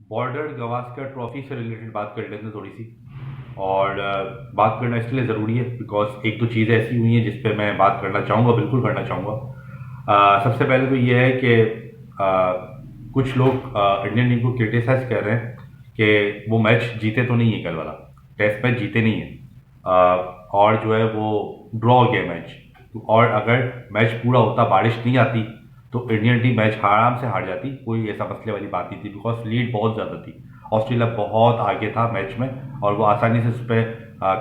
Border Gavaskar trophy से related बात कर लेते हैं थोड़ी सी। और बात करना इसलिए ज़रूरी है बिकॉज एक दो चीज़ें ऐसी हुई हैं जिस पे मैं बात करना चाहूँगा, बिल्कुल करना चाहूँगा। सबसे पहले तो ये है कि कुछ लोग इंडियन टीम को क्रिटिसाइज कर रहे हैं कि वो मैच जीते तो नहीं है, कल वाला टेस्ट मैच जीते नहीं है। और जो है वो ड्रॉ हो गया मैच। और अगर मैच पूरा होता, बारिश नहीं आती, तो इंडियन टीम मैच आराम से हार जाती, कोई ऐसा मसले वाली बात नहीं थी बिकॉज लीड बहुत ज़्यादा थी। ऑस्ट्रेलिया बहुत आगे था मैच में और वो आसानी से उस पर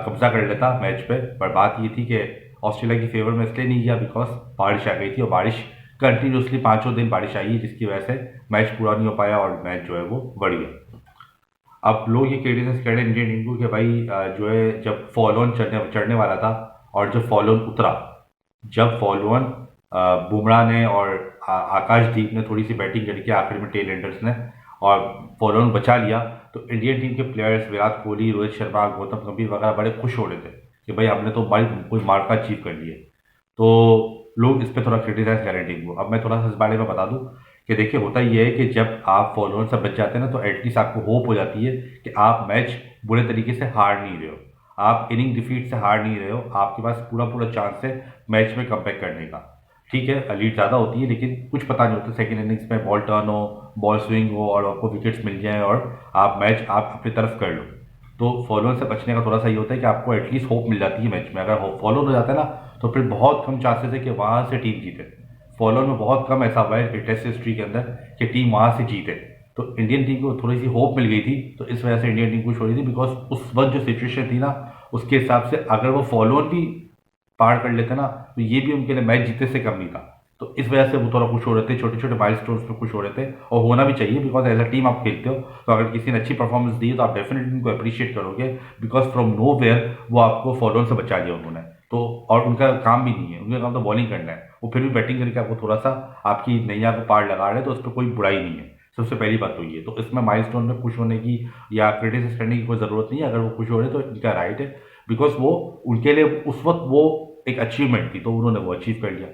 कब्जा कर लेता मैच पे। पर बात ये थी कि ऑस्ट्रेलिया की फेवर में इसलिए नहीं गया बिकॉज बारिश आ गई थी, और बारिश कंटिन्यूसली पाँचों दिन बारिश आई है, जिसकी वजह से मैच पूरा नहीं हो पाया और मैच जो है वो बढ़ गया। अब लोग ये क्रिटिसाइज कर रहे हैं इंडियन टीम को कि भाई जो है जब फॉलो ऑन चढ़ने वाला था और जब फॉलो ऑन उतरा, जब फॉलो ऑन बुमराह ने और आकाशदीप ने थोड़ी सी बैटिंग करके आखिर में टेल एंडर्स ने और फॉलो ऑन बचा लिया, तो इंडियन टीम के प्लेयर्स विराट कोहली, रोहित शर्मा, गौतम गंभीर वगैरह बड़े खुश हो रहे थे कि भाई हमने तो भाई कोई मार्का अचीव कर लिए। तो लोग इस पर थोड़ा क्रिटिसाइज कर रहे हैं टीम को। अब मैं थोड़ा सा इस बारे में बता दूं कि देखिए होता ये है कि जब आप फॉलोअर से बच जाते हैं ना, तो एटलीस्ट आपको होप हो जाती है कि आप मैच बुरे तरीके से हार नहीं रहे हो, आप इनिंग डिफीट से हार नहीं रहे हो, आपके पास पूरा पूरा चांस है मैच में कमबैक करने का। ठीक है, लीड ज़्यादा होती है लेकिन कुछ पता नहीं होता, सेकेंड इनिंग्स में बॉल टर्न हो, बॉल स्विंग हो और आपको विकेट्स मिल जाए और आप मैच आप अपनी तरफ कर लो। तो फॉलोअर से बचने का थोड़ा सा ये होता है कि आपको एटलीस्ट होप मिल जाती है मैच में। अगर फॉलोअर हो जाता है ना, तो फिर बहुत कम चांसेस है कि वहाँ से टीम जीते। फॉलोअर में बहुत कम ऐसा हुआ है टेस्ट हिस्ट्री के अंदर कि टीम वहाँ से जीते। तो इंडियन टीम को थोड़ी सी होप मिल गई थी, तो इस वजह से इंडियन टीम खुश हो रही थी बिकॉज उस वक्त जो सिचुएशन थी ना, उसके हिसाब से अगर वो फॉलोअर भी पार कर लेते ना, तो ये भी उनके लिए मैच जीतने से कम नहीं था। तो इस वजह से वो थोड़ा खुश हो रहे थे, छोटे छोटे माइलस्टोन्स पे खुश हो रहे थे, और होना भी चाहिए बिकॉज एज अ टीम आप खेलते हो। तो अगर किसी ने अच्छी परफॉर्मेंस दी तो आप डेफिनेटली उनको अप्रिशिएट करोगे बिकॉज फ्रॉम नो वेयर वो आपको फॉलोअर से बचा लिया उन्होंने। तो और उनका काम भी नहीं है, उनका काम तो बॉलिंग करना है, वो फिर भी बैटिंग करके आपको थोड़ा सा आपकी नैया को पार लगा रहे हैं, तो उस पर कोई बुराई नहीं है। सबसे पहली बात तो ये, तो इसमें माइलस्टोन में खुश होने की या क्रिटिसाइज करने की कोई ज़रूरत नहीं है। अगर वो खुश हो रहे हैं तो इनका राइट है बिकॉज वो उनके लिए उस वक्त वो एक अचीवमेंट थी, तो उन्होंने वो अचीव कर लिया।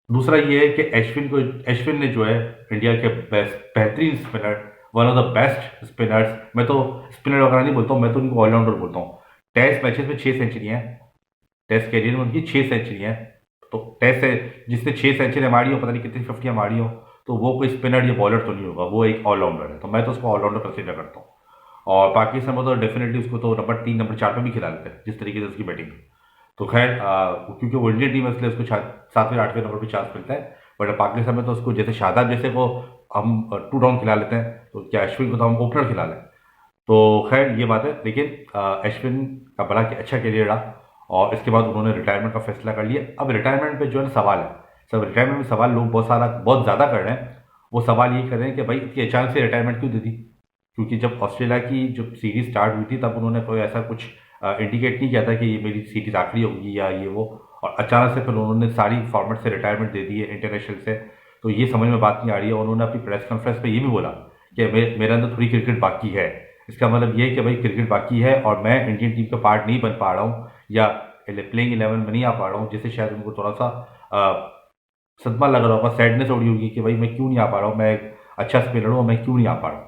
दूसरा ये है कि अश्विन ने जो है इंडिया के बेहतरीन spinner, one of the best spinners, मैं तो स्पिनर वगैरह नहीं बोलता हूँ, मैं तो उनको ऑलराउंडर बोलता हूँ। टेस्ट मैचेस में 6 सेंचुरियाँ हैं, टेस्ट कैरियर में उनकी 6 सेंचुरियाँ हैं। तो टेस्ट से जिसने 6 सेंचुरी मारी हो, पता नहीं कितनी 50 मारी हो, तो वो कोई स्पिनर या बॉलर तो नहीं होगा, वो एक ऑलराउंडर है। तो मैं तो उसको ऑलराउंडर कंसिडर करता हूँ। और पाकिस्तान में तो डेफिनेटली उसको तो नंबर 3 नंबर 4 पे भी खिला देते हैं जिस तरीके से उसकी बैटिंग। तो खैर क्योंकि वो इंडियन टीम है इसलिए उसको 7वें 8वें नंबर पे चांस मिलता है। बट पाकिस्तान में तो उसको जैसे शादाब जैसे को हम 2 डाउन खिला लेते हैं, तो क्या अश्विन को तो हम ओपनर खिला लें। तो खैर ये बात है, लेकिन अश्विन का बड़ा अच्छा करियर रहा और इसके बाद उन्होंने रिटायरमेंट का फैसला कर लिया। अब रिटायरमेंट पे जो है ना सवाल है, सब रिटायरमेंट में सवाल लोग बहुत ज़्यादा कर रहे हैं। वो सवाल ये कर रहे हैं कि भाई इतनी अचानक से रिटायरमेंट क्यों दे दी, क्योंकि जब ऑस्ट्रेलिया की जब सीरीज स्टार्ट हुई थी तब उन्होंने कोई ऐसा कुछ इंडिकेट नहीं किया था कि ये मेरी सीरीज आखिरी होगी या ये वो, और अचानक से फिर उन्होंने सारी फॉर्मेट से रिटायरमेंट दे दी है इंटरनेशनल से। तो ये समझ में बात नहीं आ रही है। उन्होंने अपनी प्रेस कॉन्फ्रेंस पे ये भी बोला कि मेरे अंदर थोड़ी क्रिकेट बाकी है। इसका मतलब ये है कि भाई क्रिकेट बाकी है और मैं इंडियन टीम का पार्ट नहीं बन पा रहा हूँ या प्लेइंग 11 में नहीं आ पा रहा हूँ, जिससे शायद उनको थोड़ा सा सदमा लग रहा होगा, सैडनेस हो रही होगी कि भाई मैं क्यों नहीं आ पा रहा हूँ, मैं एक अच्छा स्पिनर हूँ, मैं क्यों नहीं आ पा रहा हूँ।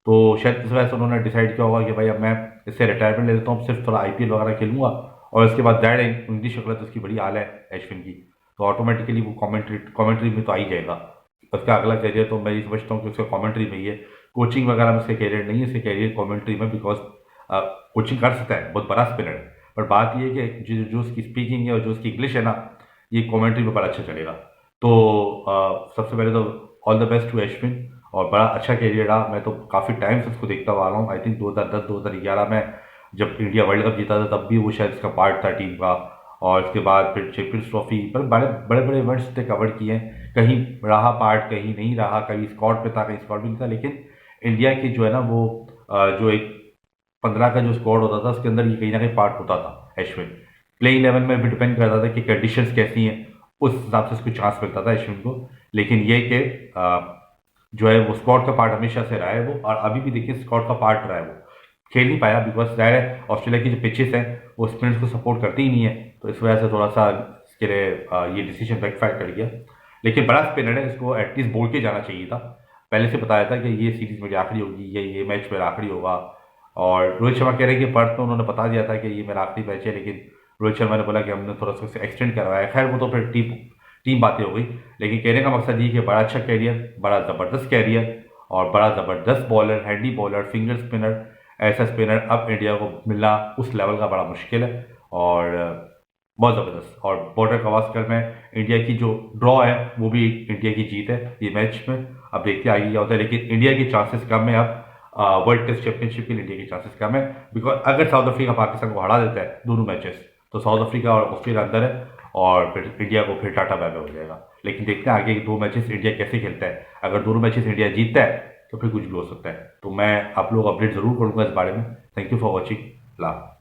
तो शायद इस वजह से उन्होंने डिसाइड किया होगा कि भाई अब मैं इससे रिटायरमेंट ले लेता हूँ, सिर्फ थोड़ा आईपीएल वगैरह खेलूंगा और इसके बाद दैट उनकी शक्ल तो उसकी बड़ी हाल है अश्विन की, तो ऑटोमेटिकली वो कॉमेंट्री में तो आ ही जाएगा। उसका अगला करियर तो मैं ये समझता हूँ कि उसका कॉमेंट्री में ही है, कोचिंग वगैरह में उसका करियर नहीं है, इसका करियर कॉमेंट्री में, बिकॉज कोचिंग कर सकता है, बहुत बड़ा स्पिनर है। पर बात ये है कि जो उसकी स्पीकिंग है और जो उसकी इंग्लिश है ना, ये कॉमेंट्री में बड़ा अच्छा चलेगा। तो सबसे पहले तो all the best to Ashwin, और बड़ा अच्छा करियर रहा। मैं तो काफ़ी टाइम से उसको देखता हुआ आ रहा हूँ। आई थिंक 2010-2011 में जब इंडिया वर्ल्ड कप जीता था तब भी वो शायद इसका पार्ट था टीम का, और इसके बाद फिर चैंपियंस ट्रॉफी पर बड़े बड़े बड़े इवेंट्स उसने कवर किए हैं। कहीं रहा पार्ट, कहीं नहीं रहा, कहीं स्क्वाड पे था, कहीं स्क्वाड भी नहीं था, लेकिन इंडिया की जो है ना वो जो एक 15 का जो स्क्वाड होता था उसके अंदर ये कहीं ना कहीं पार्ट होता था अश्विन। प्लेइंग 11 में भी डिपेंड करता था कि कंडीशंस कैसी हैं, उस हिसाब से उसको चांस मिलता था अश्विन को। लेकिन ये कि जो है वो स्क्वाड का पार्ट हमेशा से रहा है वो, और अभी भी देखिए स्क्वाड का पार्ट रहा है वो। खेल नहीं पाया बिकॉज जाहिर है ऑस्ट्रेलिया की जो पिचेस हैं वो स्पिनर्स को सपोर्ट करती ही नहीं है, तो इस वजह से थोड़ा सा इसके लिए ये डिसीजन बैकफायर कर गया। लेकिन बड़ा स्पिनर है, इसको एटलीस्ट बोल के जाना चाहिए था। पहले से बताया था कि ये सीरीज़ मेरी आखिरी होगी, ये मैच मेरा आखिरी होगा। और रोहित शर्मा कह रहे हैं कि पर तो उन्होंने बता दिया था कि ये मेरा आखिरी मैच है, लेकिन रोहित शर्मा ने बोला कि हमने थोड़ा सा एक्सटेंड करवाया। खैर वो तो फिर टीम टीम बातें हो गई, लेकिन कहने का मकसद ये कि बड़ा अच्छा कैरियर, बड़ा ज़बरदस्त कैरियर और बड़ा ज़बरदस्त bowler, handy bowler, finger spinner, ऐसा स्पिनर अब इंडिया को मिलना उस लेवल का बड़ा मुश्किल है। और बहुत ज़बरदस्त। और बॉर्डर गवास्कर में इंडिया की जो ड्रॉ है वो भी इंडिया की जीत है ये मैच में। अब देखते हैं आगे क्या होता है, लेकिन इंडिया के चांसेस कम है अब। वर्ल्ड टेस्ट चैंपियनशिप के लिए इंडिया के चांसेस कम है, बिकॉज अगर साउथ अफ्रीका पाकिस्तान को हरा देता है दोनों मैचेस, तो साउथ अफ्रीका और ऑस्ट्रेलिया अंदर है और फिर इंडिया को फिर टाटा बाय बाय हो जाएगा। लेकिन देखते हैं आगे 2 मैचेस इंडिया कैसे खेलता है। अगर दोनों मैचेस इंडिया जीतता है तो फिर कुछ भी हो सकता है। तो मैं आप लोग अपडेट जरूर करूंगा इस बारे में। Thank you for watching. La